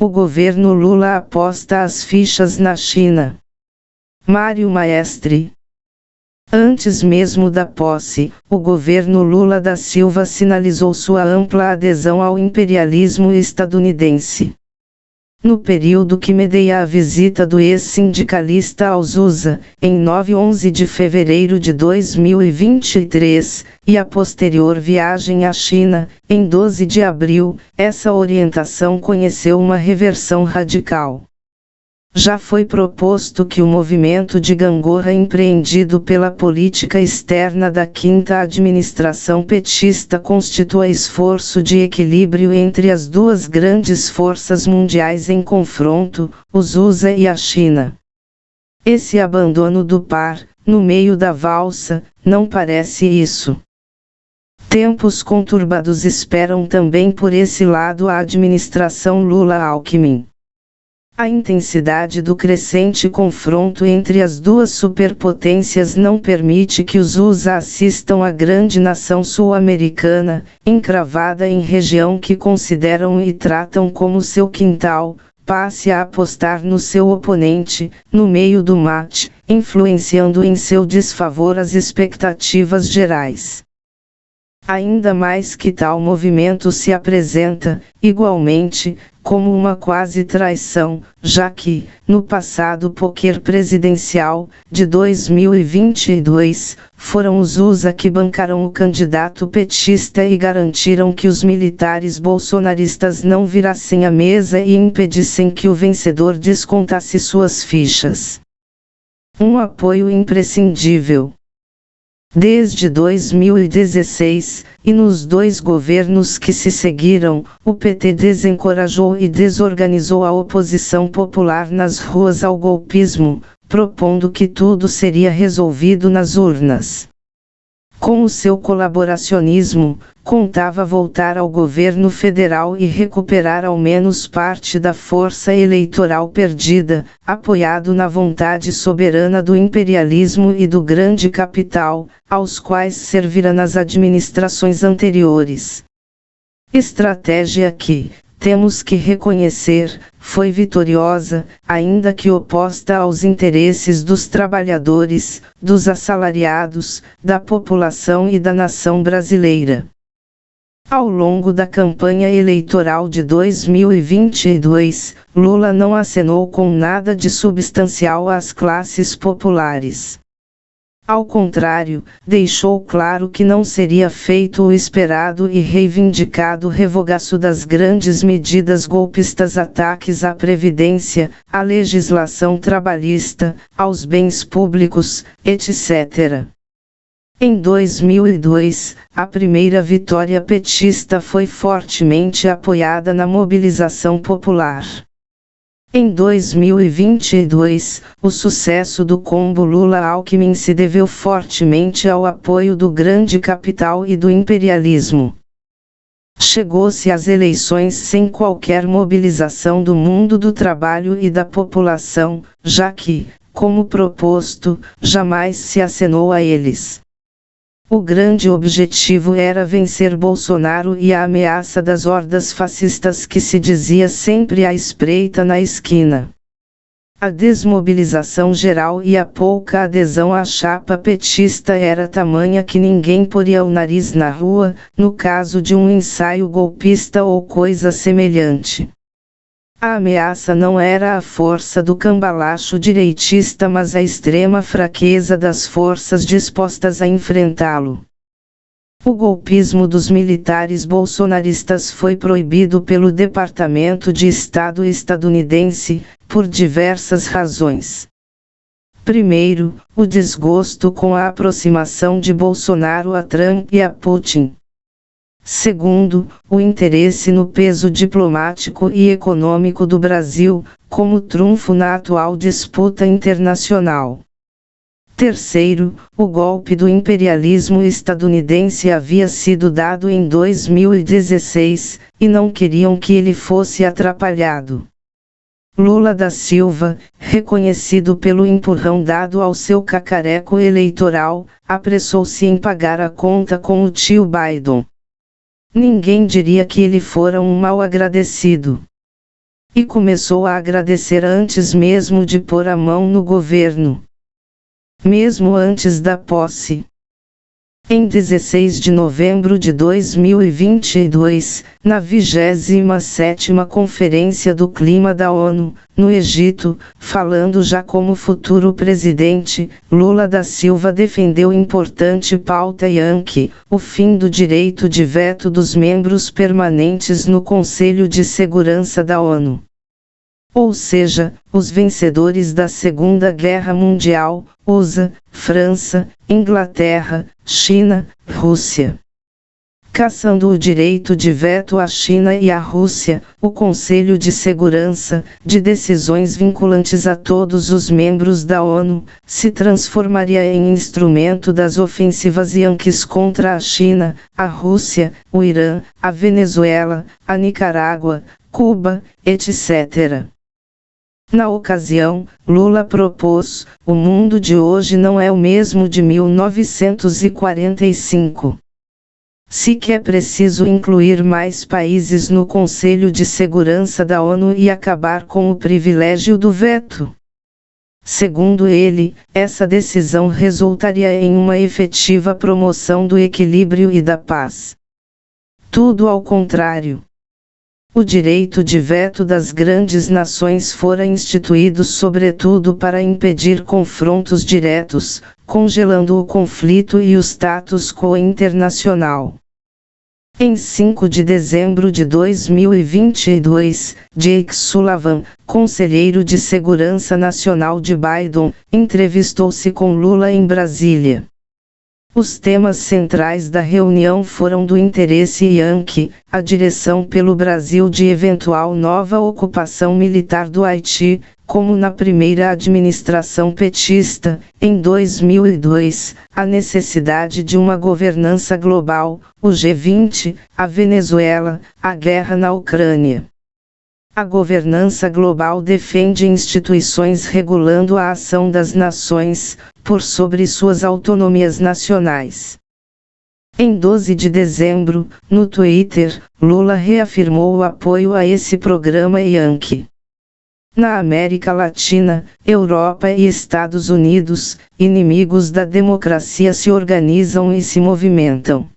o governo Lula aposta as fichas na China. Mário Maestri. Antes mesmo da posse, o governo Lula da Silva sinalizou sua ampla adesão ao imperialismo estadunidense. No período que medeia a visita do ex-sindicalista aos USA, em 9 e 11 de fevereiro de 2023, e a posterior viagem à China, em 12 de abril, essa orientação conheceu uma reversão radical. Já foi proposto que o movimento de gangorra empreendido pela política externa da quinta administração petista constitua esforço de equilíbrio entre as duas grandes forças mundiais em confronto, os USA e a China. Esse abandono do par, no meio da valsa, não parece isso. Tempos conturbados esperam também por esse lado a administração Lula-Alckmin. A intensidade do crescente confronto entre as duas superpotências não permite que os USA assistam a grande nação sul-americana, encravada em região que consideram e tratam como seu quintal, passe a apostar no seu oponente, no meio do mate, influenciando em seu desfavor as expectativas gerais. Ainda mais que tal movimento se apresenta, igualmente, como uma quase traição, já que, no passado poker presidencial, de 2022, foram os USA que bancaram o candidato petista e garantiram que os militares bolsonaristas não virassem a mesa e impedissem que o vencedor descontasse suas fichas. Um apoio imprescindível. Desde 2016, e nos dois governos que se seguiram, o PT desencorajou e desorganizou a oposição popular nas ruas ao golpismo, propondo que tudo seria resolvido nas urnas. Com o seu colaboracionismo, contava voltar ao governo federal e recuperar ao menos parte da força eleitoral perdida, apoiado na vontade soberana do imperialismo e do grande capital, aos quais servira nas administrações anteriores. Estratégia que, temos que reconhecer, foi vitoriosa, ainda que oposta aos interesses dos trabalhadores, dos assalariados, da população e da nação brasileira. Ao longo da campanha eleitoral de 2022, Lula não acenou com nada de substancial às classes populares. Ao contrário, deixou claro que não seria feito o esperado e reivindicado revogaço das grandes medidas golpistas, ataques à Previdência, à legislação trabalhista, aos bens públicos, etc. Em 2002, a primeira vitória petista foi fortemente apoiada na mobilização popular. Em 2022, o sucesso do combo Lula-Alckmin se deveu fortemente ao apoio do grande capital e do imperialismo. Chegou-se às eleições sem qualquer mobilização do mundo do trabalho e da população, já que, como proposto, jamais se acenou a eles. O grande objetivo era vencer Bolsonaro e a ameaça das hordas fascistas que se dizia sempre à espreita na esquina. A desmobilização geral e a pouca adesão à chapa petista era tamanha que ninguém poria o nariz na rua, no caso de um ensaio golpista ou coisa semelhante. A ameaça não era a força do cambalacho direitista, mas a extrema fraqueza das forças dispostas a enfrentá-lo. O golpismo dos militares bolsonaristas foi proibido pelo Departamento de Estado estadunidense, por diversas razões. Primeiro, o desgosto com a aproximação de Bolsonaro a Trump e a Putin. Segundo, o interesse no peso diplomático e econômico do Brasil, como trunfo na atual disputa internacional. Terceiro, o golpe do imperialismo estadunidense havia sido dado em 2016, e não queriam que ele fosse atrapalhado. Lula da Silva, reconhecido pelo empurrão dado ao seu cacareco eleitoral, apressou-se em pagar a conta com o tio Biden. Ninguém diria que ele fora um mal agradecido. E começou a agradecer antes mesmo de pôr a mão no governo. Mesmo antes da posse. Em 16 de novembro de 2022, na 27ª Conferência do Clima da ONU, no Egito, falando já como futuro presidente, Lula da Silva defendeu importante pauta Yankee, o fim do direito de veto dos membros permanentes no Conselho de Segurança da ONU. Ou seja, os vencedores da Segunda Guerra Mundial, USA, França, Inglaterra, China, Rússia. Caçando o direito de veto à China e à Rússia, o Conselho de Segurança, de decisões vinculantes a todos os membros da ONU, se transformaria em instrumento das ofensivas Yankees contra a China, a Rússia, o Irã, a Venezuela, a Nicarágua, Cuba, etc. Na ocasião, Lula propôs: o mundo de hoje não é o mesmo de 1945. Se que é preciso incluir mais países no Conselho de Segurança da ONU e acabar com o privilégio do veto. Segundo ele, essa decisão resultaria em uma efetiva promoção do equilíbrio e da paz. Tudo ao contrário. O direito de veto das grandes nações fora instituído sobretudo para impedir confrontos diretos, congelando o conflito e o status quo internacional. Em 5 de dezembro de 2022, Jake Sullivan, conselheiro de Segurança Nacional de Biden, entrevistou-se com Lula em Brasília. Os temas centrais da reunião foram do interesse Yankee, a direção pelo Brasil de eventual nova ocupação militar do Haiti, como na primeira administração petista, em 2002, a necessidade de uma governança global, o G20, a Venezuela, a guerra na Ucrânia. A governança global defende instituições regulando a ação das nações, por sobre suas autonomias nacionais. Em 12 de dezembro, no Twitter, Lula reafirmou o apoio a esse programa Yankee. Na América Latina, Europa e Estados Unidos, inimigos da democracia se organizam e se movimentam.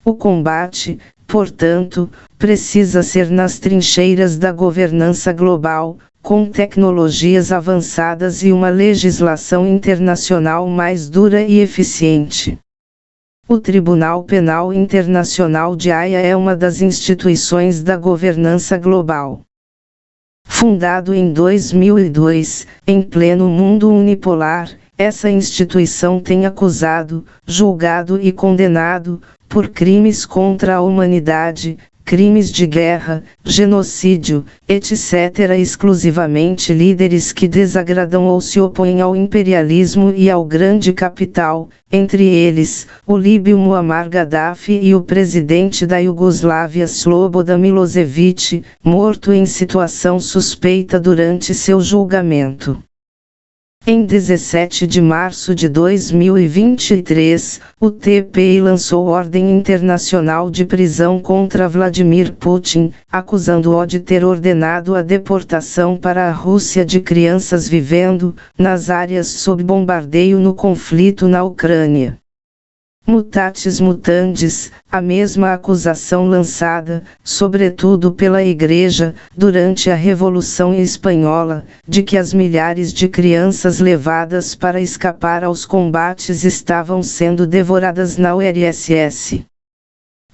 O combate, portanto, precisa ser nas trincheiras da governança global, com tecnologias avançadas e uma legislação internacional mais dura e eficiente. O Tribunal Penal Internacional de Haia é uma das instituições da governança global. Fundado em 2002, em pleno mundo unipolar, essa instituição tem acusado, julgado e condenado, por crimes contra a humanidade, crimes de guerra, genocídio, etc. exclusivamente líderes que desagradam ou se opõem ao imperialismo e ao grande capital, entre eles, o líbio Muammar Gaddafi e o presidente da Iugoslávia Slobodan Milošević, morto em situação suspeita durante seu julgamento. Em 17 de março de 2023, o TPI lançou ordem internacional de prisão contra Vladimir Putin, acusando-o de ter ordenado a deportação para a Rússia de crianças vivendo nas áreas sob bombardeio no conflito na Ucrânia. Mutatis mutandis, a mesma acusação lançada, sobretudo pela Igreja, durante a Revolução Espanhola, de que as milhares de crianças levadas para escapar aos combates estavam sendo devoradas na URSS.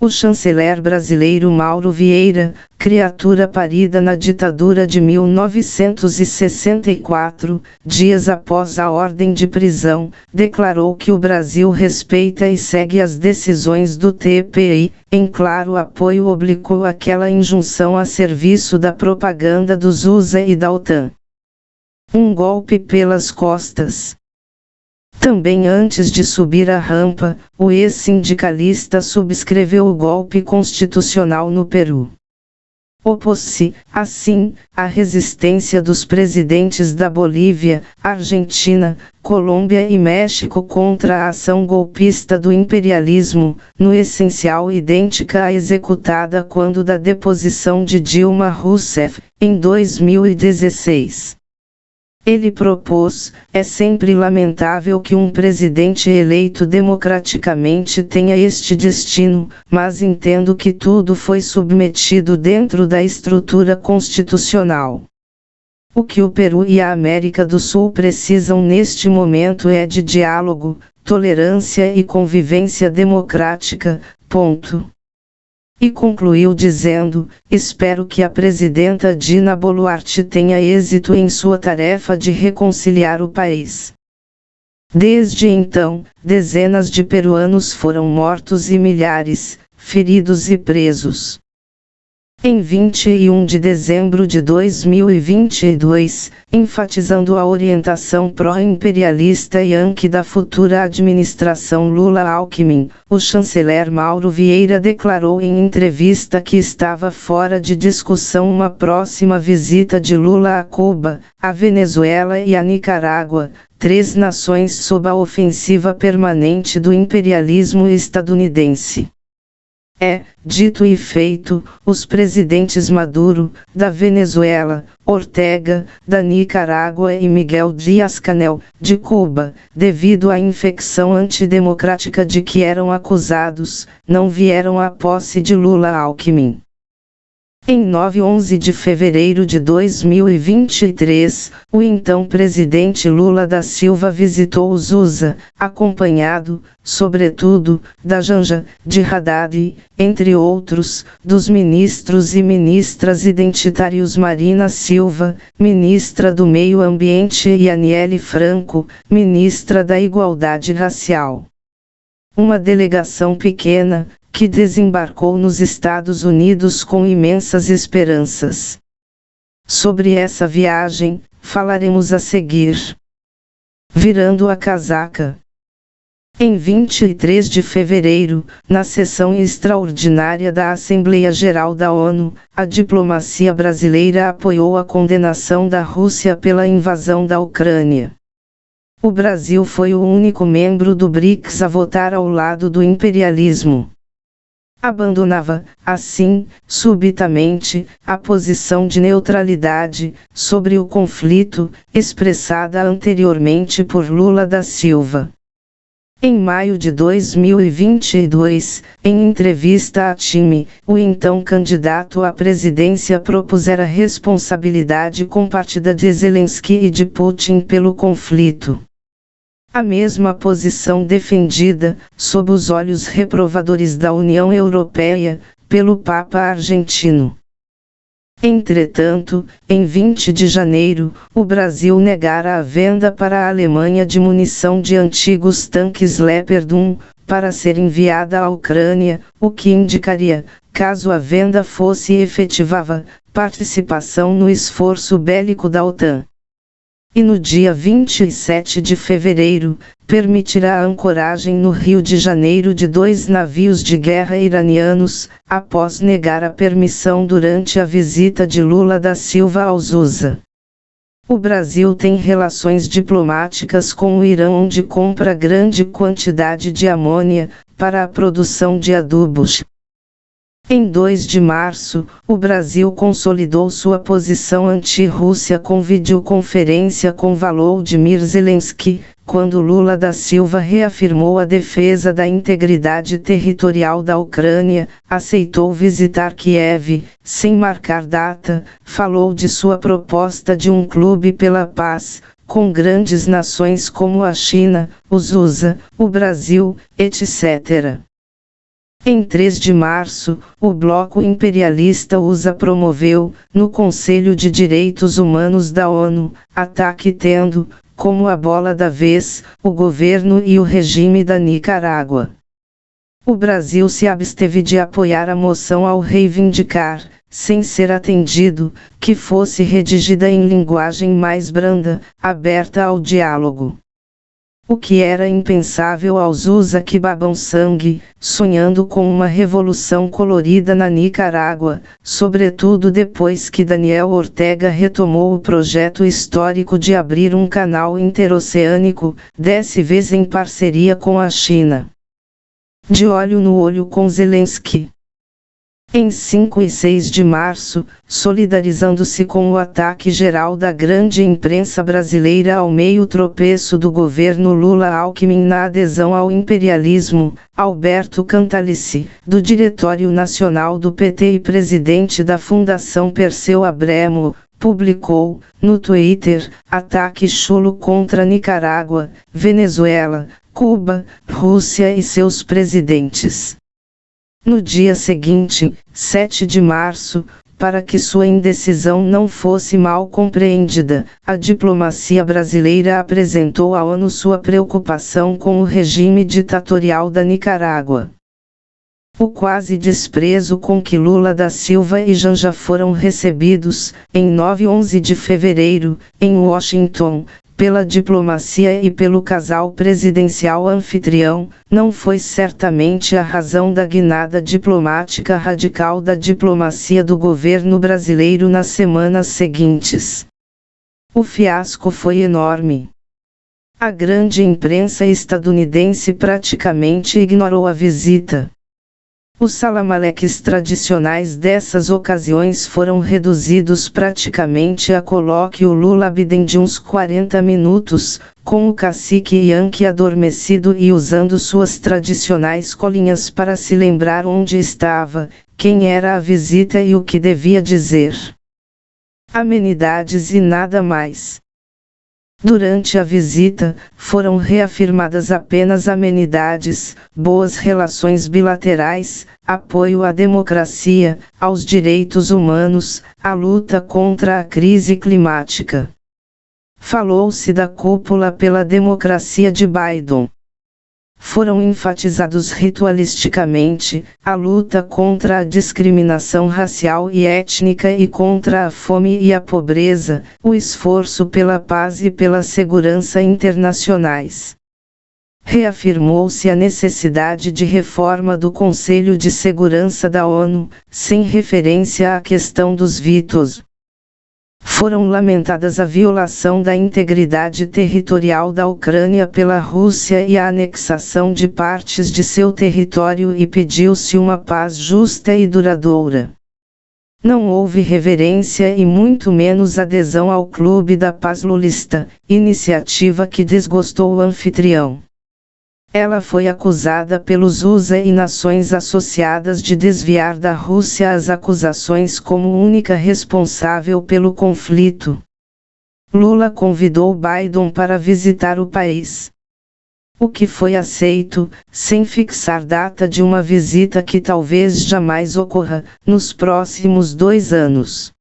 O chanceler brasileiro Mauro Vieira, criatura parida na ditadura de 1964, dias após a ordem de prisão, declarou que o Brasil respeita e segue as decisões do TPI, em claro apoio oblíquo àquela injunção a serviço da propaganda dos USA e da OTAN. Um golpe pelas costas. Também antes de subir a rampa, o ex-sindicalista subscreveu o golpe constitucional no Peru. Opôs-se, assim, à resistência dos presidentes da Bolívia, Argentina, Colômbia e México contra a ação golpista do imperialismo, no essencial idêntica à executada quando da deposição de Dilma Rousseff, em 2016. Ele propôs: é sempre lamentável que um presidente eleito democraticamente tenha este destino, mas entendo que tudo foi submetido dentro da estrutura constitucional. O que o Peru e a América do Sul precisam neste momento é de diálogo, tolerância e convivência democrática, ponto. E concluiu dizendo: espero que a presidenta Dina Boluarte tenha êxito em sua tarefa de reconciliar o país. Desde então, dezenas de peruanos foram mortos e milhares, feridos e presos. Em 21 de dezembro de 2022, enfatizando a orientação pró-imperialista Yankee da futura administração Lula-Alckmin, o chanceler Mauro Vieira declarou em entrevista que estava fora de discussão uma próxima visita de Lula a Cuba, a Venezuela e a Nicarágua, 3 nações sob a ofensiva permanente do imperialismo estadunidense. Dito e feito, os presidentes Maduro, da Venezuela, Ortega, da Nicarágua e Miguel Díaz-Canel, de Cuba, devido à infecção antidemocrática de que eram acusados, não vieram à posse de Lula-Alckmin. Em 11 de fevereiro de 2023, o então presidente Lula da Silva visitou os USA, acompanhado, sobretudo, da Janja, de Haddad, entre outros, dos ministros e ministras identitários Marina Silva, ministra do Meio Ambiente, e Aniele Franco, ministra da Igualdade Racial. Uma delegação pequena, que desembarcou nos Estados Unidos com imensas esperanças. Sobre essa viagem, falaremos a seguir. Virando a casaca. Em 23 de fevereiro, na sessão extraordinária da Assembleia Geral da ONU, a diplomacia brasileira apoiou a condenação da Rússia pela invasão da Ucrânia. O Brasil foi o único membro do BRICS a votar ao lado do imperialismo. Abandonava, assim, subitamente, a posição de neutralidade sobre o conflito, expressada anteriormente por Lula da Silva. Em maio de 2022, em entrevista à Time, o então candidato à presidência propusera responsabilidade compartida de Zelensky e de Putin pelo conflito. A mesma posição defendida, sob os olhos reprovadores da União Europeia, pelo Papa argentino. Entretanto, em 20 de janeiro, o Brasil negara a venda para a Alemanha de munição de antigos tanques Leopard 1, para ser enviada à Ucrânia, o que indicaria, caso a venda fosse efetivada, participação no esforço bélico da OTAN. E no dia 27 de fevereiro, permitirá a ancoragem no Rio de Janeiro de 2 navios de guerra iranianos, após negar a permissão durante a visita de Lula da Silva aos USA. O Brasil tem relações diplomáticas com o Irã, onde compra grande quantidade de amônia, para a produção de adubos. Em 2 de março, o Brasil consolidou sua posição anti-Rússia com videoconferência com Volodymyr Zelensky, quando Lula da Silva reafirmou a defesa da integridade territorial da Ucrânia, aceitou visitar Kiev, sem marcar data, falou de sua proposta de um clube pela paz, com grandes nações como a China, os USA, o Brasil, etc. Em 3 de março, o bloco imperialista USA promoveu, no Conselho de Direitos Humanos da ONU, ataque tendo, como a bola da vez, o governo e o regime da Nicarágua. O Brasil se absteve de apoiar a moção ao reivindicar, sem ser atendido, que fosse redigida em linguagem mais branda, aberta ao diálogo. O que era impensável aos USA que babam sangue, sonhando com uma revolução colorida na Nicarágua, sobretudo depois que Daniel Ortega retomou o projeto histórico de abrir um canal interoceânico, dessa vez em parceria com a China. De olho no olho com Zelensky. Em 5 e 6 de março, solidarizando-se com o ataque geral da grande imprensa brasileira ao meio tropeço do governo Lula-Alckmin na adesão ao imperialismo, Alberto Cantalice, do Diretório Nacional do PT e presidente da Fundação Perseu Abramo, publicou, no Twitter, ataque chulo contra Nicarágua, Venezuela, Cuba, Rússia e seus presidentes. No dia seguinte, 7 de março, para que sua indecisão não fosse mal compreendida, a diplomacia brasileira apresentou à ONU sua preocupação com o regime ditatorial da Nicarágua. O quase desprezo com que Lula da Silva e Janja foram recebidos, em 9 e 11 de fevereiro, em Washington, pela diplomacia e pelo casal presidencial anfitrião, não foi certamente a razão da guinada diplomática radical da diplomacia do governo brasileiro nas semanas seguintes. O fiasco foi enorme. A grande imprensa estadunidense praticamente ignorou a visita. Os salamaleques tradicionais dessas ocasiões foram reduzidos praticamente a colóquio Lula-Biden de uns 40 minutos, com o cacique Yankee adormecido e usando suas tradicionais colinhas para se lembrar onde estava, quem era a visita e o que devia dizer. Amenidades e nada mais. Durante a visita, foram reafirmadas apenas amenidades, boas relações bilaterais, apoio à democracia, aos direitos humanos, a luta contra a crise climática. Falou-se da cúpula pela democracia de Biden. Foram enfatizados ritualisticamente, a luta contra a discriminação racial e étnica e contra a fome e a pobreza, o esforço pela paz e pela segurança internacionais. Reafirmou-se a necessidade de reforma do Conselho de Segurança da ONU, sem referência à questão dos vetos. Foram lamentadas a violação da integridade territorial da Ucrânia pela Rússia e a anexação de partes de seu território e pediu-se uma paz justa e duradoura. Não houve reverência e muito menos adesão ao Clube da Paz Lulista, iniciativa que desgostou o anfitrião. Ela foi acusada pelos USA e nações associadas de desviar da Rússia as acusações como única responsável pelo conflito. Lula convidou Biden para visitar o país. O que foi aceito, sem fixar data de uma visita que talvez jamais ocorra, nos próximos 2 anos.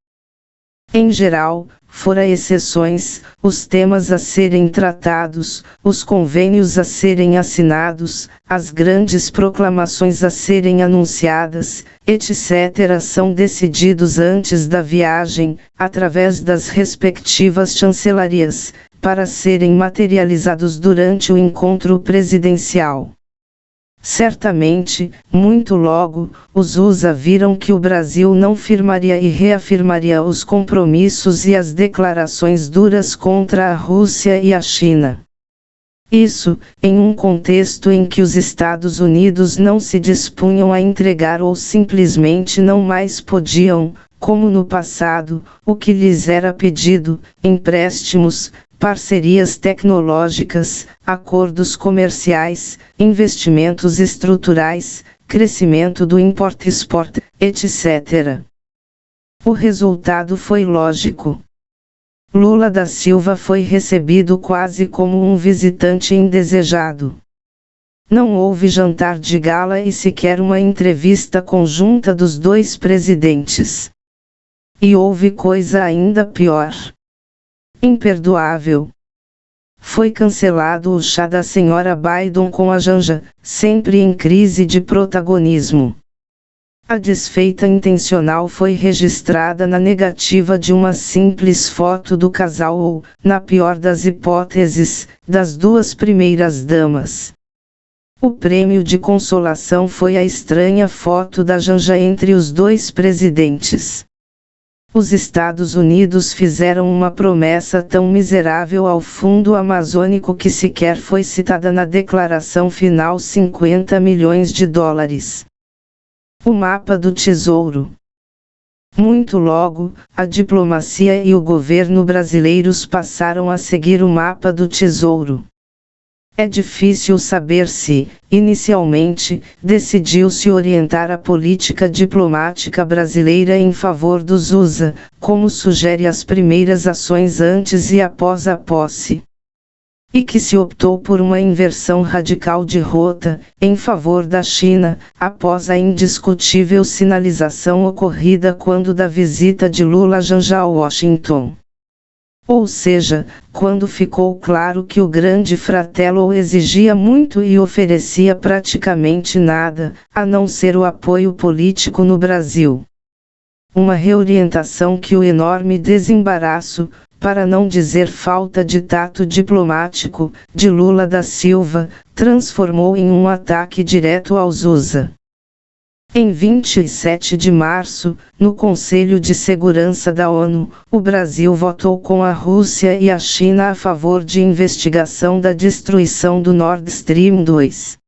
Em geral, fora exceções, os temas a serem tratados, os convênios a serem assinados, as grandes proclamações a serem anunciadas, etc. são decididos antes da viagem, através das respectivas chancelarias, para serem materializados durante o encontro presidencial. Certamente, muito logo, os USA viram que o Brasil não firmaria e reafirmaria os compromissos e as declarações duras contra a Rússia e a China. Isso, em um contexto em que os Estados Unidos não se dispunham a entregar ou simplesmente não mais podiam, como no passado, o que lhes era pedido: empréstimos, parcerias tecnológicas, acordos comerciais, investimentos estruturais, crescimento do import-export, etc. O resultado foi lógico. Lula da Silva foi recebido quase como um visitante indesejado. Não houve jantar de gala e sequer uma entrevista conjunta dos dois presidentes. E houve coisa ainda pior. Imperdoável. Foi cancelado o chá da senhora Biden com a Janja, sempre em crise de protagonismo. A desfeita intencional foi registrada na negativa de uma simples foto do casal ou, na pior das hipóteses, das duas primeiras damas. O prêmio de consolação foi a estranha foto da Janja entre os dois presidentes. Os Estados Unidos fizeram uma promessa tão miserável ao Fundo Amazônico que sequer foi citada na declaração final: $50 milhões. O mapa do tesouro. Muito logo, a diplomacia e o governo brasileiros passaram a seguir o mapa do tesouro. É difícil saber se, inicialmente, decidiu-se orientar a política diplomática brasileira em favor dos USA, como sugere as primeiras ações antes e após a posse. E que se optou por uma inversão radical de rota, em favor da China, após a indiscutível sinalização ocorrida quando da visita de Lula a Janja a Washington. Ou seja, quando ficou claro que o grande fratello exigia muito e oferecia praticamente nada, a não ser o apoio político no Brasil. Uma reorientação que o enorme desembaraço, para não dizer falta de tato diplomático, de Lula da Silva, transformou em um ataque direto aos USA. Em 27 de março, no Conselho de Segurança da ONU, o Brasil votou com a Rússia e a China a favor de investigação da destruição do Nord Stream 2.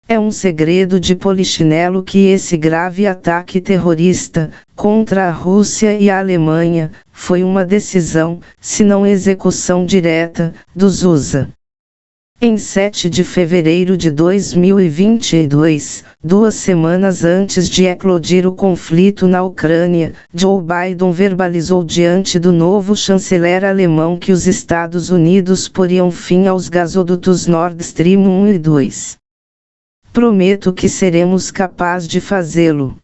É um segredo de polichinelo que esse grave ataque terrorista, contra a Rússia e a Alemanha, foi uma decisão, se não execução direta, dos USA. Em 7 de fevereiro de 2022, 2 semanas antes de eclodir o conflito na Ucrânia, Joe Biden verbalizou diante do novo chanceler alemão que os Estados Unidos poriam fim aos gasodutos Nord Stream 1 e 2. Prometo que seremos capazes de fazê-lo.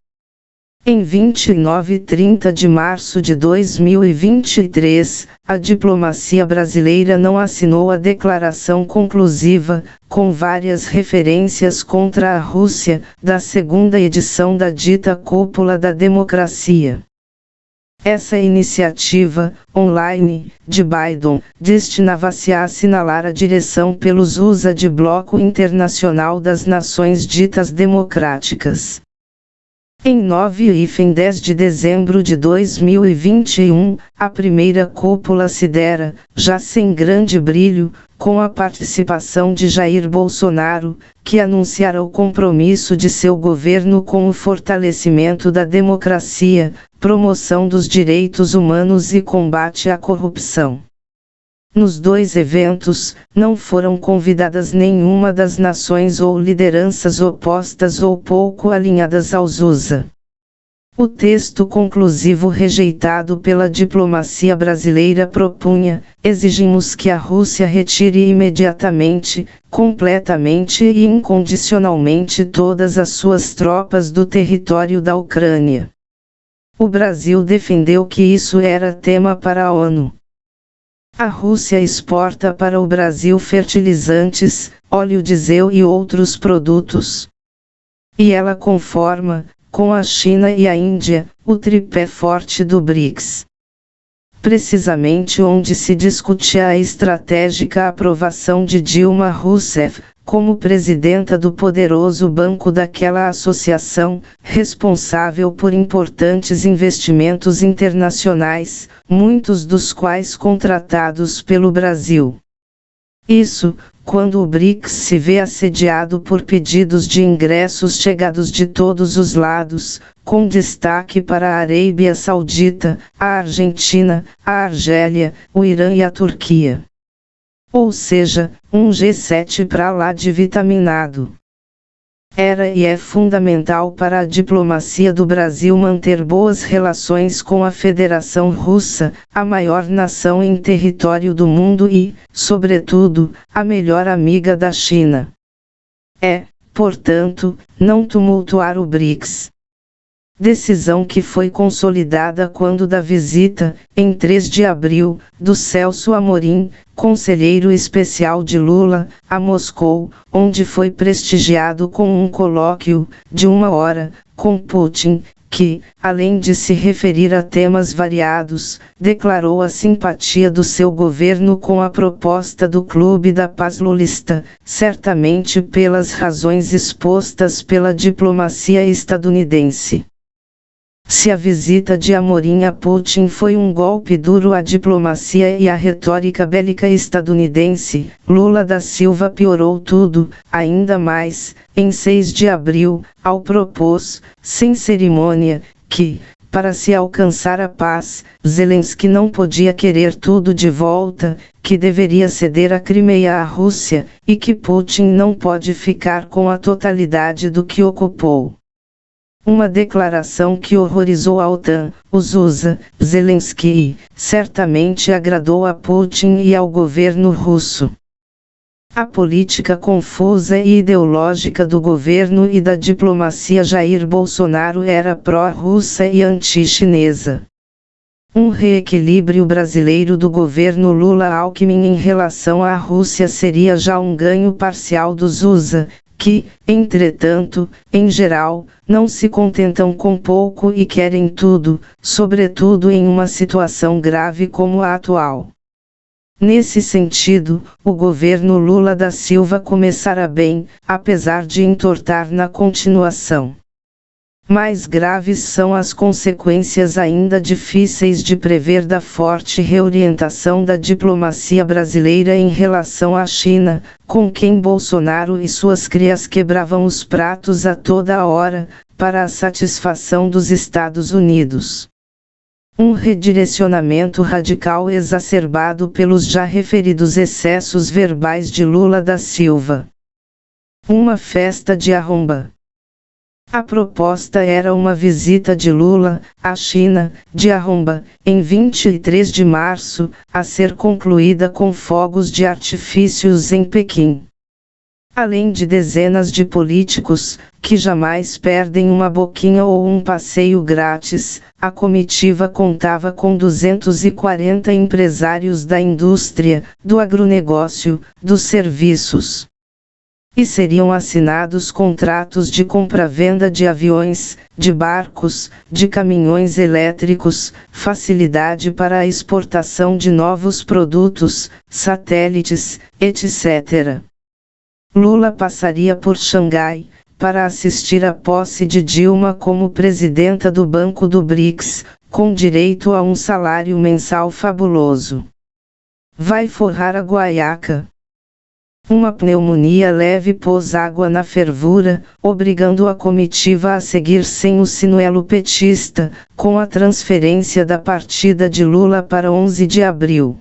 Em 29 e 30 de março de 2023, a diplomacia brasileira não assinou a declaração conclusiva, com várias referências contra a Rússia, da segunda edição da dita Cúpula da Democracia. Essa iniciativa, online, de Biden, destinava-se a assinalar a direção pelos USA de Bloco Internacional das Nações Ditas Democráticas. Em 9 e 10 de dezembro de 2021, a primeira cúpula se dera, já sem grande brilho, com a participação de Jair Bolsonaro, que anunciara o compromisso de seu governo com o fortalecimento da democracia, promoção dos direitos humanos e combate à corrupção. Nos dois eventos, não foram convidadas nenhuma das nações ou lideranças opostas ou pouco alinhadas aos USA. O texto conclusivo rejeitado pela diplomacia brasileira propunha: exigimos que a Rússia retire imediatamente, completamente e incondicionalmente todas as suas tropas do território da Ucrânia. O Brasil defendeu que isso era tema para a ONU. A Rússia exporta para o Brasil fertilizantes, óleo diesel e outros produtos. E ela conforma, com a China e a Índia, o tripé forte do BRICS. Precisamente onde se discutia a estratégica aprovação de Dilma Rousseff, como presidenta do poderoso banco daquela associação, responsável por importantes investimentos internacionais, muitos dos quais contratados pelo Brasil. Isso, quando o BRICS se vê assediado por pedidos de ingressos chegados de todos os lados, com destaque para a Arábia Saudita, a Argentina, a Argélia, o Irã e a Turquia. Ou seja, um G7 pra lá de vitaminado. Era e é fundamental para a diplomacia do Brasil manter boas relações com a Federação Russa, a maior nação em território do mundo e, sobretudo, a melhor amiga da China. Portanto, não tumultuar o BRICS. Decisão que foi consolidada quando da visita, em 3 de abril, do Celso Amorim, conselheiro especial de Lula, a Moscou, onde foi prestigiado com um colóquio, de 1 hora, com Putin, que, além de se referir a temas variados, declarou a simpatia do seu governo com a proposta do Clube da Paz lulista, certamente pelas razões expostas pela diplomacia estadunidense. Se a visita de Amorim a Putin foi um golpe duro à diplomacia e à retórica bélica estadunidense, Lula da Silva piorou tudo, ainda mais, em 6 de abril, ao propôs, sem cerimônia, que, para se alcançar a paz, Zelensky não podia querer tudo de volta, que deveria ceder a Crimeia à Rússia, e que Putin não pode ficar com a totalidade do que ocupou. Uma declaração que horrorizou a OTAN, os USA, Zelensky e, certamente agradou a Putin e ao governo russo. A política confusa e ideológica do governo e da diplomacia Jair Bolsonaro era pró-russa e anti-chinesa. Um reequilíbrio brasileiro do governo Lula-Alckmin em relação à Rússia seria já um ganho parcial dos USA, que, entretanto, em geral, não se contentam com pouco e querem tudo, sobretudo em uma situação grave como a atual. Nesse sentido, o governo Lula da Silva começara bem, apesar de entortar na continuação. Mais graves são as consequências ainda difíceis de prever da forte reorientação da diplomacia brasileira em relação à China, com quem Bolsonaro e suas crias quebravam os pratos a toda hora, para a satisfação dos Estados Unidos. Um redirecionamento radical exacerbado pelos já referidos excessos verbais de Lula da Silva. Uma festa de arromba. A proposta era uma visita de Lula à China, de arromba, em 23 de março, a ser concluída com fogos de artifícios em Pequim. Além de dezenas de políticos, que jamais perdem uma boquinha ou um passeio grátis, a comitiva contava com 240 empresários da indústria, do agronegócio, dos serviços. E seriam assinados contratos de compra-venda de aviões, de barcos, de caminhões elétricos, facilidade para a exportação de novos produtos, satélites, etc. Lula passaria por Xangai, para assistir à posse de Dilma como presidenta do Banco do BRICS, com direito a um salário mensal fabuloso. Vai forrar a guaiaca. Uma pneumonia leve pôs água na fervura, obrigando a comitiva a seguir sem o sinuelo petista, com a transferência da partida de Lula para 11 de abril.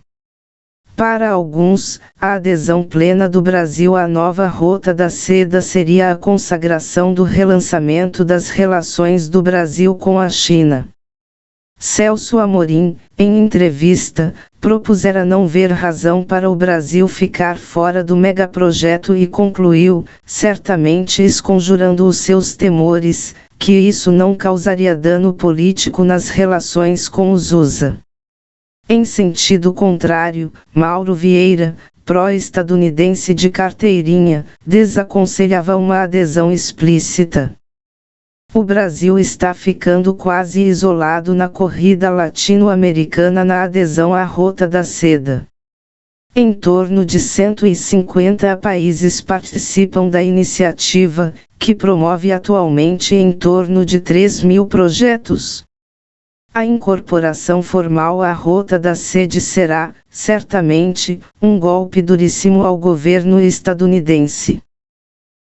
Para alguns, a adesão plena do Brasil à nova Rota da Seda seria a consagração do relançamento das relações do Brasil com a China. Celso Amorim, em entrevista, propusera não ver razão para o Brasil ficar fora do megaprojeto e concluiu, certamente esconjurando os seus temores, que isso não causaria dano político nas relações com os USA. Em sentido contrário, Mauro Vieira, pró-estadunidense de carteirinha, desaconselhava uma adesão explícita. O Brasil está ficando quase isolado na corrida latino-americana na adesão à Rota da Seda. Em torno de 150 países participam da iniciativa, que promove atualmente em torno de 3.000 projetos. A incorporação formal à Rota da Seda será, certamente, um golpe duríssimo ao governo estadunidense.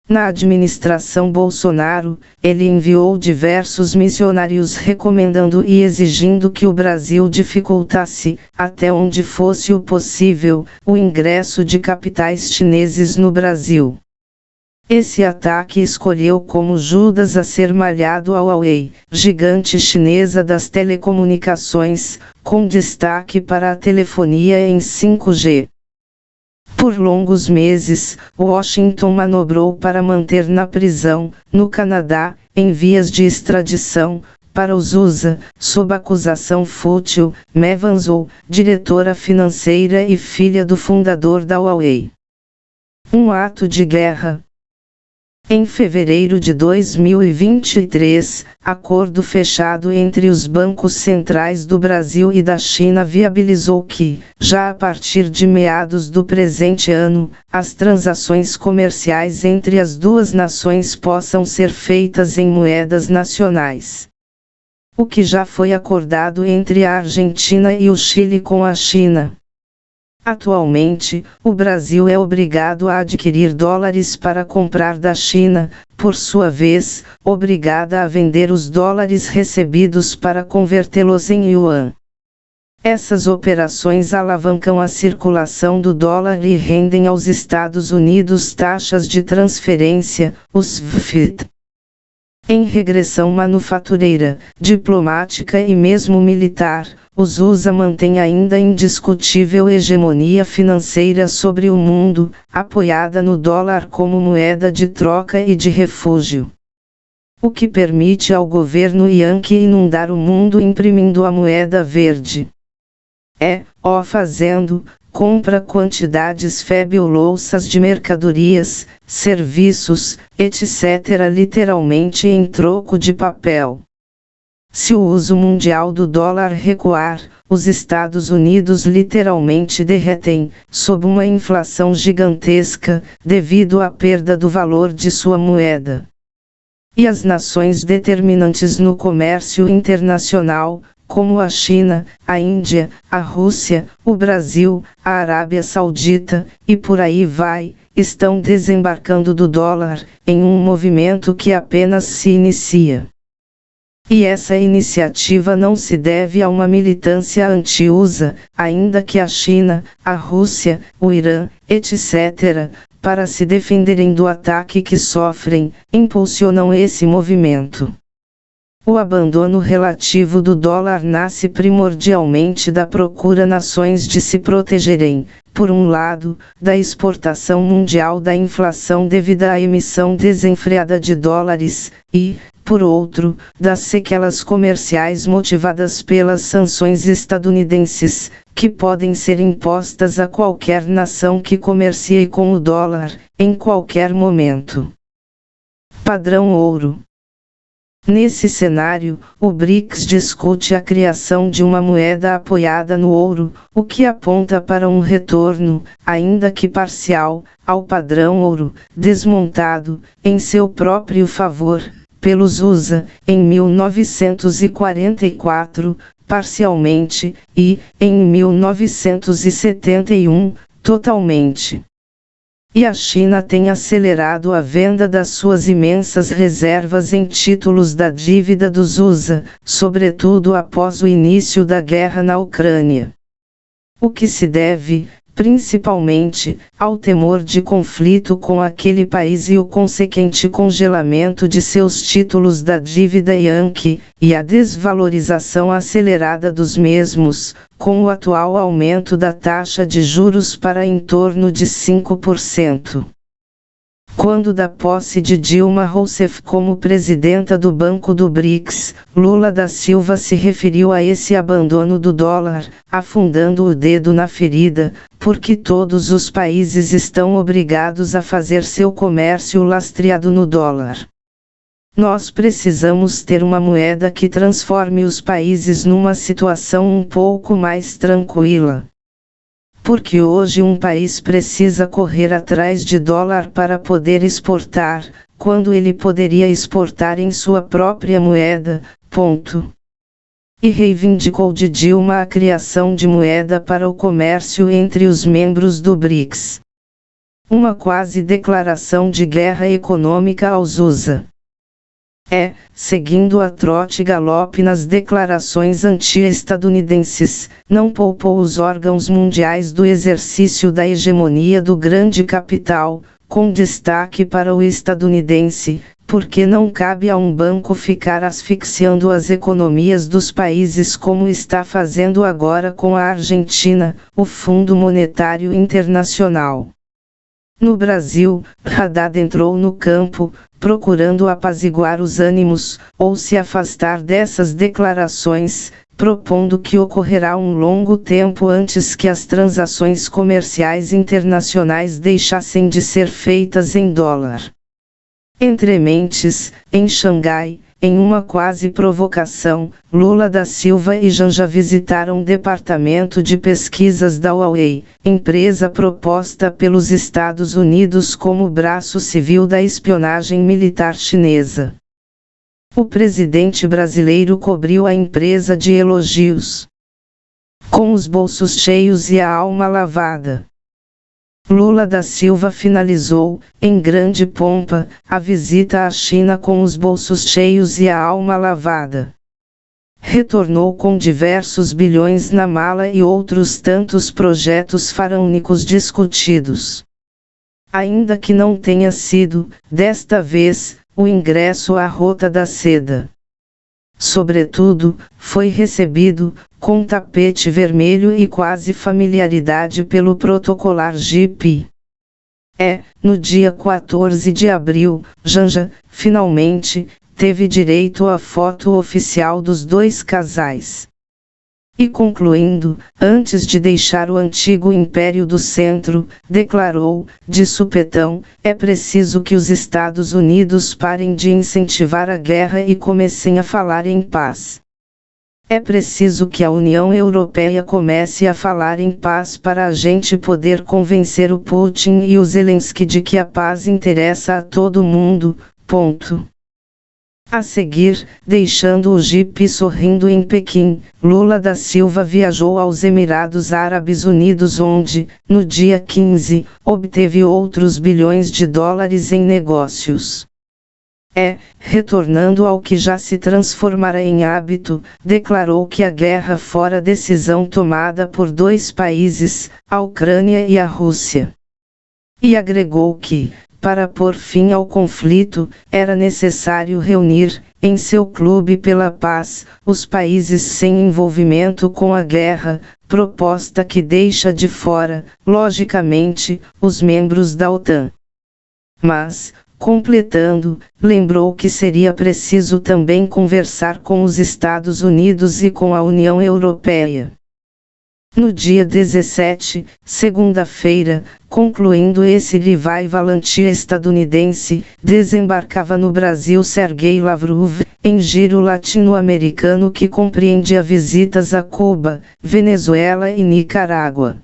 Na administração Bolsonaro, ele enviou diversos missionários recomendando e exigindo que o Brasil dificultasse, até onde fosse o possível, o ingresso de capitais chineses no Brasil. Esse ataque escolheu como Judas a ser malhado a Huawei, gigante chinesa das telecomunicações, com destaque para a telefonia em 5G. Por longos meses, Washington manobrou para manter na prisão, no Canadá, em vias de extradição, para os USA, sob acusação fútil, Maeve Zhou, diretora financeira e filha do fundador da Huawei. Um ato de guerra. Em fevereiro de 2023, acordo fechado entre os bancos centrais do Brasil e da China viabilizou que, já a partir de meados do presente ano, as transações comerciais entre as duas nações possam ser feitas em moedas nacionais. o que já foi acordado entre a Argentina e o Chile com a China. Atualmente, o Brasil é obrigado a adquirir dólares para comprar da China, por sua vez, obrigada a vender os dólares recebidos para convertê-los em yuan. Essas operações alavancam a circulação do dólar e rendem aos Estados Unidos taxas de transferência, os FIT. Em regressão manufatureira, diplomática e mesmo militar, os USA mantêm ainda indiscutível hegemonia financeira sobre o mundo, apoiada no dólar como moeda de troca e de refúgio. O que permite ao governo Yankee inundar o mundo imprimindo a moeda verde. Fazendo, compra quantidades fabulosas de mercadorias, serviços, etc. literalmente em troco de papel. Se o uso mundial do dólar recuar, os Estados Unidos literalmente derretem, sob uma inflação gigantesca, devido à perda do valor de sua moeda. E as nações determinantes no comércio internacional, como a China, a Índia, a Rússia, o Brasil, a Arábia Saudita, e por aí vai, estão desembarcando do dólar, em um movimento que apenas se inicia. E essa iniciativa não se deve a uma militância anti-USA, ainda que a China, a Rússia, o Irã, etc., para se defenderem do ataque que sofrem, impulsionam esse movimento. O abandono relativo do dólar nasce primordialmente da procura nações de se protegerem, por um lado, da exportação mundial da inflação devido à emissão desenfreada de dólares, e, por outro, das sequelas comerciais motivadas pelas sanções estadunidenses, que podem ser impostas a qualquer nação que comercie com o dólar, em qualquer momento. Padrão ouro. Nesse cenário, o BRICS discute a criação de uma moeda apoiada no ouro, o que aponta para um retorno, ainda que parcial, ao padrão ouro, desmontado, em seu próprio favor, pelos USA, em 1944, parcialmente, e, em 1971, totalmente. E a China tem acelerado a venda das suas imensas reservas em títulos da dívida dos USA, sobretudo após o início da guerra na Ucrânia. O que se deve, principalmente, ao temor de conflito com aquele país e o consequente congelamento de seus títulos da dívida Yankee, e a desvalorização acelerada dos mesmos, com o atual aumento da taxa de juros para em torno de 5%. Quando da posse de Dilma Rousseff como presidenta do Banco do BRICS, Lula da Silva se referiu a esse abandono do dólar, afundando o dedo na ferida, porque todos os países estão obrigados a fazer seu comércio lastreado no dólar. Nós precisamos ter uma moeda que transforme os países numa situação um pouco mais tranquila. Porque hoje um país precisa correr atrás de dólar para poder exportar, quando ele poderia exportar em sua própria moeda, ponto. E reivindicou de Dilma a criação de moeda para o comércio entre os membros do BRICS. Uma quase declaração de guerra econômica aos USA. Seguindo a trote e galope nas declarações anti-estadunidenses, não poupou os órgãos mundiais do exercício da hegemonia do grande capital, com destaque para o estadunidense, porque não cabe a um banco ficar asfixiando as economias dos países como está fazendo agora com a Argentina, o Fundo Monetário Internacional. No Brasil, Haddad entrou no campo, procurando apaziguar os ânimos, ou se afastar dessas declarações, propondo que ocorrerá um longo tempo antes que as transações comerciais internacionais deixassem de ser feitas em dólar. Entre mentes, em Xangai, em uma quase provocação, Lula da Silva e Janja visitaram o Departamento de Pesquisas da Huawei, empresa proposta pelos Estados Unidos como braço civil da espionagem militar chinesa. O presidente brasileiro cobriu a empresa de elogios. Com os bolsos cheios e a alma lavada, Lula da Silva finalizou, em grande pompa, a visita à China com os bolsos cheios e a alma lavada. Retornou com diversos bilhões na mala e outros tantos projetos faraônicos discutidos. Ainda que não tenha sido, desta vez, o ingresso à Rota da Seda. Sobretudo, foi recebido, com tapete vermelho e quase familiaridade pelo protocolar Jeep. No dia 14 de abril, Janja, finalmente, teve direito à foto oficial dos dois casais. E concluindo, antes de deixar o antigo Império do Centro, declarou, de supetão, é preciso que os Estados Unidos parem de incentivar a guerra e comecem a falar em paz. É preciso que a União Europeia comece a falar em paz para a gente poder convencer o Putin e o Zelensky de que a paz interessa a todo mundo, ponto. A seguir, deixando o Jeep sorrindo em Pequim, Lula da Silva viajou aos Emirados Árabes Unidos onde, no dia 15, obteve outros bilhões de dólares em negócios. Retornando ao que já se transformará em hábito, declarou que a guerra fora decisão tomada por dois países, a Ucrânia e a Rússia. E agregou que, para pôr fim ao conflito, era necessário reunir, em seu clube pela paz, os países sem envolvimento com a guerra, proposta que deixa de fora, logicamente, os membros da OTAN. Mas, completando, lembrou que seria preciso também conversar com os Estados Unidos e com a União Europeia. No dia 17, segunda-feira, concluindo esse revival anti-estadunidense, desembarcava no Brasil Sergei Lavrov, em giro latino-americano que compreendia visitas a Cuba, Venezuela e Nicarágua.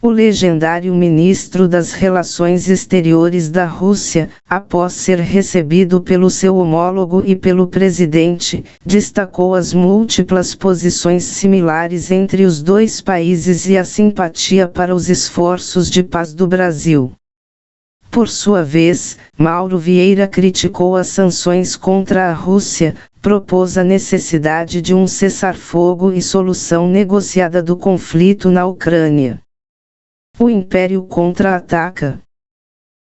O legendário ministro das Relações Exteriores da Rússia, após ser recebido pelo seu homólogo e pelo presidente, destacou as múltiplas posições similares entre os dois países e a simpatia para os esforços de paz do Brasil. Por sua vez, Mauro Vieira criticou as sanções contra a Rússia, propôs a necessidade de um cessar-fogo e solução negociada do conflito na Ucrânia. O Império contra-ataca.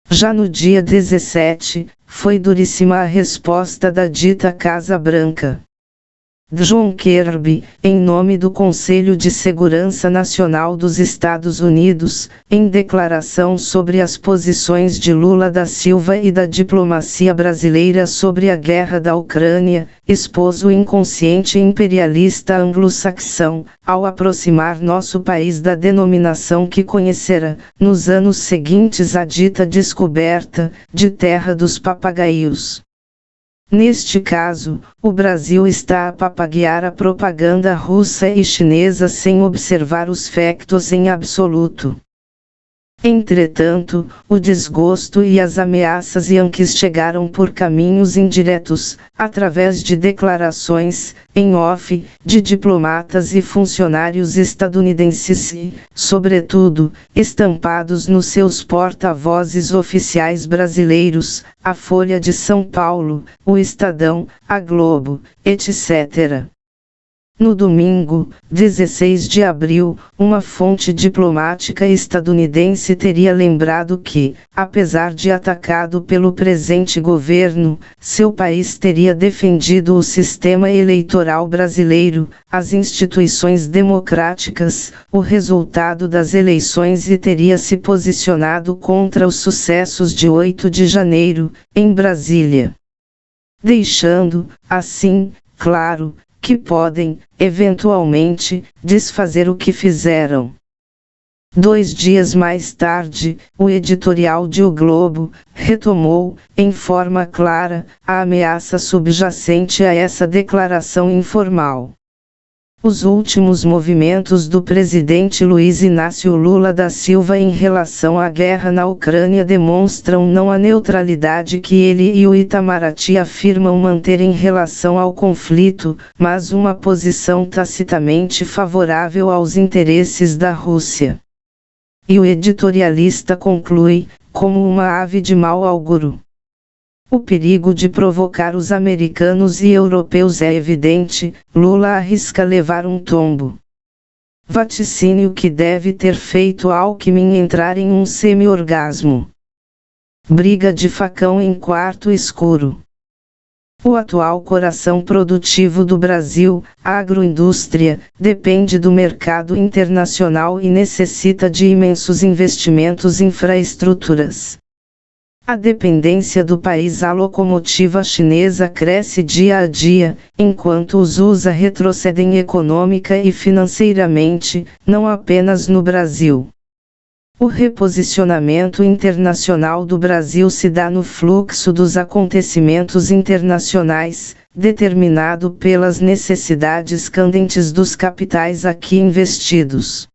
Já no dia 17, foi duríssima a resposta da dita Casa Branca. John Kirby, em nome do Conselho de Segurança Nacional dos Estados Unidos, em declaração sobre as posições de Lula da Silva e da diplomacia brasileira sobre a guerra da Ucrânia, expôs o inconsciente imperialista anglo-saxão, ao aproximar nosso país da denominação que conhecera, nos anos seguintes à dita descoberta, de terra dos papagaios. Neste caso, o Brasil está a papaguear a propaganda russa e chinesa sem observar os factos em absoluto. Entretanto, o desgosto e as ameaças yankees chegaram por caminhos indiretos, através de declarações, em off, de diplomatas e funcionários estadunidenses e, sobretudo, estampados nos seus porta-vozes oficiais brasileiros, a Folha de São Paulo, o Estadão, a Globo, etc. No domingo, 16 de abril, uma fonte diplomática estadunidense teria lembrado que, apesar de atacado pelo presente governo, seu país teria defendido o sistema eleitoral brasileiro, as instituições democráticas, o resultado das eleições e teria se posicionado contra os sucessos de 8 de janeiro, em Brasília. Deixando, assim, claro, que podem, eventualmente, desfazer o que fizeram. 2 dias mais tarde, o editorial de O Globo retomou, em forma clara, a ameaça subjacente a essa declaração informal. Os últimos movimentos do presidente Luiz Inácio Lula da Silva em relação à guerra na Ucrânia demonstram não a neutralidade que ele e o Itamaraty afirmam manter em relação ao conflito, mas uma posição tacitamente favorável aos interesses da Rússia. E o editorialista conclui, como uma ave de mau auguro: o perigo de provocar os americanos e europeus é evidente, Lula arrisca levar um tombo. Vaticínio que deve ter feito Alckmin entrar em um semi-orgasmo. Briga de facão em quarto escuro. O atual coração produtivo do Brasil, a agroindústria, depende do mercado internacional e necessita de imensos investimentos em infraestruturas. A dependência do país à locomotiva chinesa cresce dia a dia, enquanto os USA retrocedem econômica e financeiramente, não apenas no Brasil. O reposicionamento internacional do Brasil se dá no fluxo dos acontecimentos internacionais, determinado pelas necessidades candentes dos capitais aqui investidos.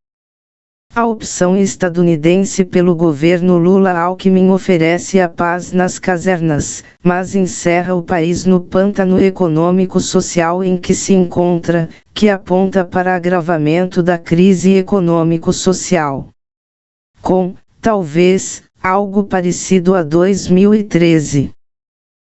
A opção estadunidense pelo governo Lula-Alckmin oferece a paz nas casernas, mas encerra o país no pântano econômico-social em que se encontra, que aponta para agravamento da crise econômico-social. Com, talvez, algo parecido a 2013.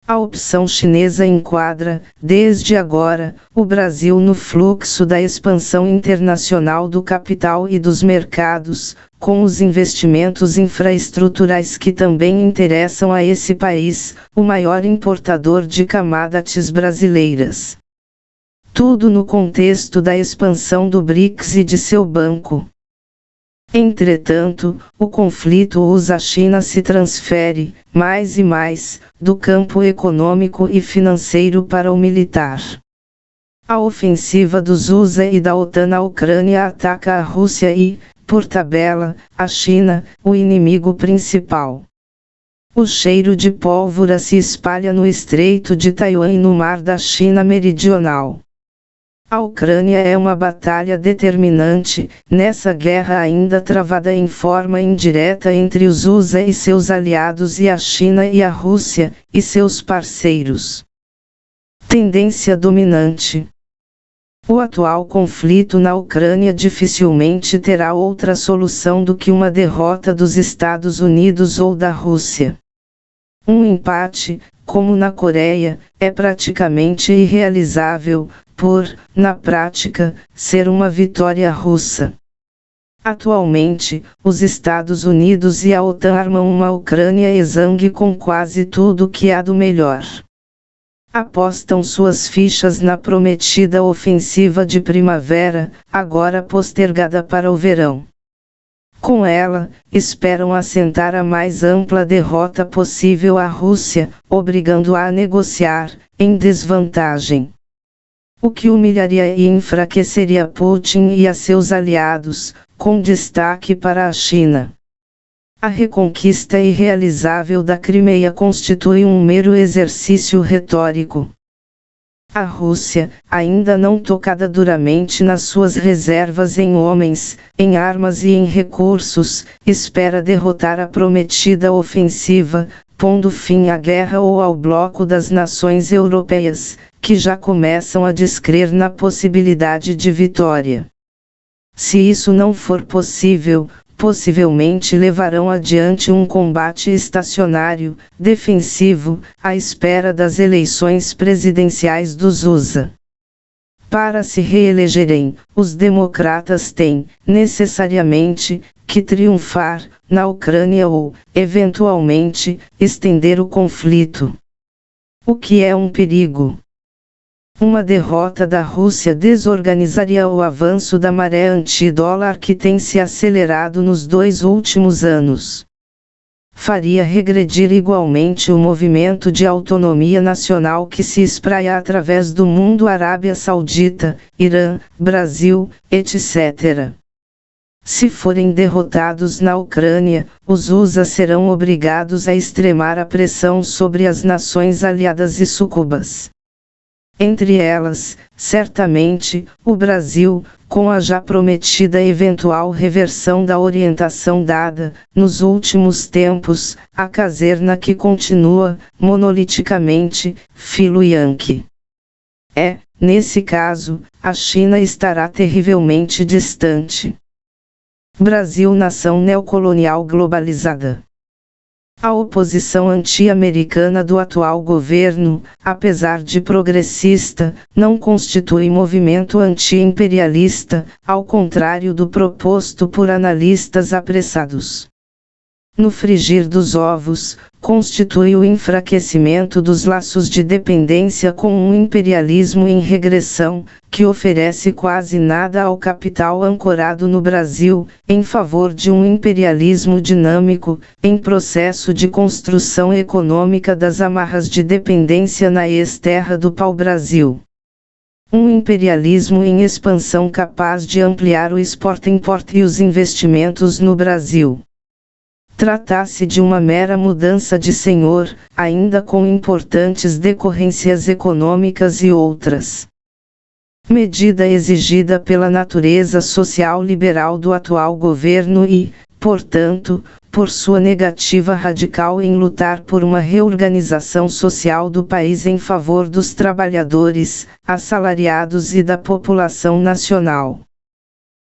A opção chinesa enquadra, desde agora, o Brasil no fluxo da expansão internacional do capital e dos mercados, com os investimentos infraestruturais que também interessam a esse país, o maior importador de commodities brasileiras. Tudo no contexto da expansão do BRICS e de seu banco. Entretanto, o conflito USA-China se transfere, mais e mais, do campo econômico e financeiro para o militar. A ofensiva dos USA e da OTAN na Ucrânia ataca a Rússia e, por tabela, a China, o inimigo principal. O cheiro de pólvora se espalha no Estreito de Taiwan e no Mar da China Meridional. A Ucrânia é uma batalha determinante, nessa guerra ainda travada em forma indireta entre os USA e seus aliados e a China e a Rússia, e seus parceiros. Tendência dominante. O atual conflito na Ucrânia dificilmente terá outra solução do que uma derrota dos Estados Unidos ou da Rússia. Um empate, como na Coreia, é praticamente irrealizável, por, na prática, ser uma vitória russa. Atualmente, os Estados Unidos e a OTAN armam uma Ucrânia exangue com quase tudo que há do melhor. Apostam suas fichas na prometida ofensiva de primavera, agora postergada para o verão. Com ela, esperam assentar a mais ampla derrota possível à Rússia, obrigando-a a negociar, em desvantagem. O que humilharia e enfraqueceria Putin e a seus aliados, com destaque para a China. A reconquista irrealizável da Crimeia constitui um mero exercício retórico. A Rússia, ainda não tocada duramente nas suas reservas em homens, em armas e em recursos, espera derrotar a prometida ofensiva, pondo fim à guerra ou ao bloco das nações europeias, que já começam a descrer na possibilidade de vitória. Se isso não for possível, possivelmente levarão adiante um combate estacionário, defensivo, à espera das eleições presidenciais dos USA. Para se reelegerem, os democratas têm, necessariamente, que triunfar, na Ucrânia ou, eventualmente, estender o conflito. O que é um perigo? Uma derrota da Rússia desorganizaria o avanço da maré anti-dólar que tem se acelerado nos 2 últimos anos. Faria regredir igualmente o movimento de autonomia nacional que se espraia através do mundo Arábia Saudita, Irã, Brasil, etc. Se forem derrotados na Ucrânia, os USA serão obrigados a extremar a pressão sobre as nações aliadas e sucubas. Entre elas, certamente, o Brasil, com a já prometida eventual reversão da orientação dada, nos últimos tempos, à caserna que continua, monoliticamente, filo-Yankee. Nesse caso, a China estará terrivelmente distante. Brasil, nação neocolonial globalizada. A oposição anti-americana do atual governo, apesar de progressista, não constitui movimento anti-imperialista, ao contrário do proposto por analistas apressados. No frigir dos ovos, constitui o enfraquecimento dos laços de dependência com um imperialismo em regressão, que oferece quase nada ao capital ancorado no Brasil, em favor de um imperialismo dinâmico, em processo de construção econômica das amarras de dependência na ex-terra do pau-brasil. Um imperialismo em expansão capaz de ampliar o export-import e os investimentos no Brasil. Trata-se de uma mera mudança de senhor, ainda com importantes decorrências econômicas e outras. Medida exigida pela natureza social liberal do atual governo e, portanto, por sua negativa radical em lutar por uma reorganização social do país em favor dos trabalhadores, assalariados e da população nacional.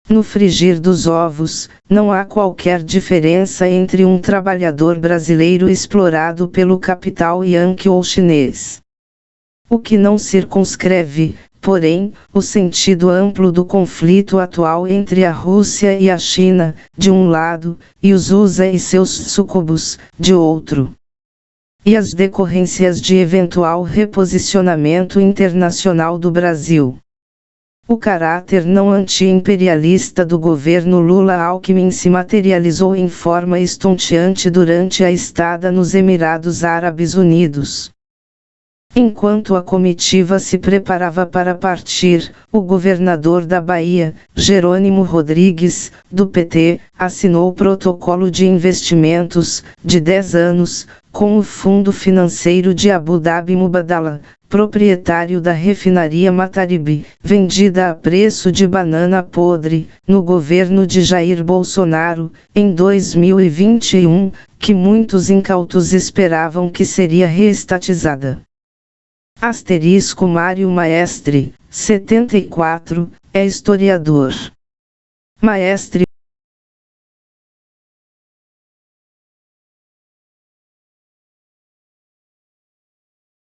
No frigir dos ovos, não há qualquer diferença entre um trabalhador brasileiro explorado pelo capital Yankee ou chinês. O que não circunscreve, porém, o sentido amplo do conflito atual entre a Rússia e a China, de um lado, e os USA e seus sucubos, de outro. E as decorrências de eventual reposicionamento internacional do Brasil. O caráter não anti-imperialista do governo Lula-Alckmin se materializou em forma estonteante durante a estada nos Emirados Árabes Unidos. Enquanto a comitiva se preparava para partir, o governador da Bahia, Jerônimo Rodrigues, do PT, assinou o protocolo de investimentos, de 10 anos, com o Fundo Financeiro de Abu Dhabi Mubadala, proprietário da refinaria Mataribe, vendida a preço de banana podre, no governo de Jair Bolsonaro, em 2021, que muitos incautos esperavam que seria reestatizada. Asterisco Mário Maestre, 74, é historiador. Maestre